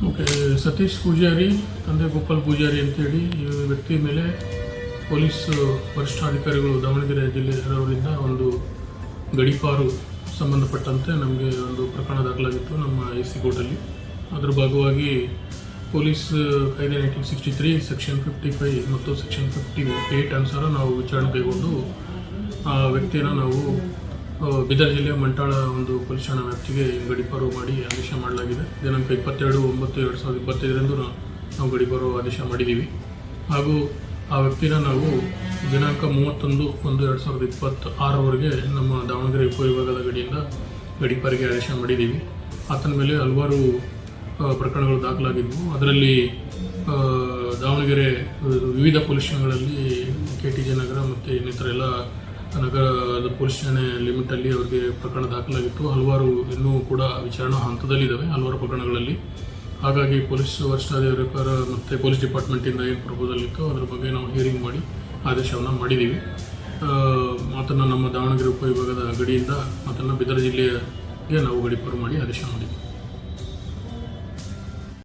Okay, Satish Poojary ತಂದೆ ಗೋಪಾಲ್ ಪೂಜಾರಿ ಅಂತೇಳಿ ಈ ವ್ಯಕ್ತಿ ಮೇಲೆ ಪೊಲೀಸ್ ವರಿಷ್ಠಾಧಿಕಾರಿಗಳು ದಾವಣಗೆರೆ ಜಿಲ್ಲೆಯವರಿಂದ ಒಂದು ಗಡೀಪಾರು ಸಂಬಂಧಪಟ್ಟಂತೆ ನಮಗೆ ಒಂದು ಪ್ರಕರಣ ದಾಖಲಾಗಿತ್ತು ನಮ್ಮ AC ಕೋರ್ಟಲ್ಲಿ. ಅದರ ಭಾಗವಾಗಿ ಪೊಲೀಸ್ ಕಾಯ್ದೆ 1963 ಸೆಕ್ಷನ್ 55 ಮತ್ತು ಸೆಕ್ಷನ್ 58 ಅನುಸಾರ ನಾವು ವಿಚಾರಣೆ ಕೈಗೊಂಡು ಆ ವ್ಯಕ್ತಿಯನ್ನು ನಾವು ಬೀದರ್ ಜಿಲ್ಲೆಯ ಮಂಟಾಳ ಒಂದು ಪೊಲೀಸ್ ಠಾಣಾ ವ್ಯಾಪ್ತಿಗೆ ಗಡೀಪಾರು ಮಾಡಿ ಆದೇಶ ಮಾಡಲಾಗಿದೆ. ದಿನಾಂಕ 22/9/2025 ನಾವು ಗಡೀಪಾರು ಆದೇಶ ಮಾಡಿದ್ದೀವಿ. ಹಾಗೂ ಆ ವ್ಯಕ್ತಿನ ನಾವು ದಿನಾಂಕ 31/1/2026 ನಮ್ಮ ದಾವಣಗೆರೆ ಉಪವಿಭಾಗದ ಗಡಿಯಿಂದ ಗಡೀಪಾರಿಗೆ ಆದೇಶ ಮಾಡಿದ್ದೀವಿ. ಆತನ ಮೇಲೆ ಹಲವಾರು ಪ್ರಕರಣಗಳು ದಾಖಲಾಗಿದ್ದವು. ಅದರಲ್ಲಿ ದಾವಣಗೆರೆ ವಿವಿಧ ಪೊಲೀಸ್ ಠಾಣೆಗಳಲ್ಲಿ KTJ ನಗರ ಮತ್ತು ಇನ್ನಿತರ ಎಲ್ಲ ನಗರದ ಪೊಲೀಸ್ ಠಾಣೆ ಲಿಮಿಟಲ್ಲಿ ಅವರಿಗೆ ಪ್ರಕರಣ ದಾಖಲಾಗಿತ್ತು. ಹಲವಾರು ಇನ್ನೂ ಕೂಡ ವಿಚಾರಣಾ ಹಂತದಲ್ಲಿದ್ದಾವೆ ಹಲವಾರು ಪ್ರಕರಣಗಳಲ್ಲಿ. ಹಾಗಾಗಿ ಪೊಲೀಸ್ ವರಿಷ್ಠಾಧಿಕಾರಿಗಳ ಮತ್ತು ಪೊಲೀಸ್ ಡಿಪಾರ್ಟ್ಮೆಂಟಿಂದ ಏನು ಪ್ರಪೋಸಲ್ ಇತ್ತು ಅದರ ಬಗ್ಗೆ ನಾವು ಹಿಯರಿಂಗ್ ಮಾಡಿ ಆದೇಶವನ್ನು ಮಾಡಿದ್ದೀವಿ. ಆತನ್ನು ನಮ್ಮ ದಾವಣಗೆರೆ ಉಪವಿಭಾಗದ ಗಡಿಯಿಂದ ಆತನ್ನು ಬೀದರ್ ಜಿಲ್ಲೆಗೆ ನಾವು ಗಡೀಪಾರು ಮಾಡಿ ಆದೇಶ ಮಾಡಿದ್ದೀವಿ.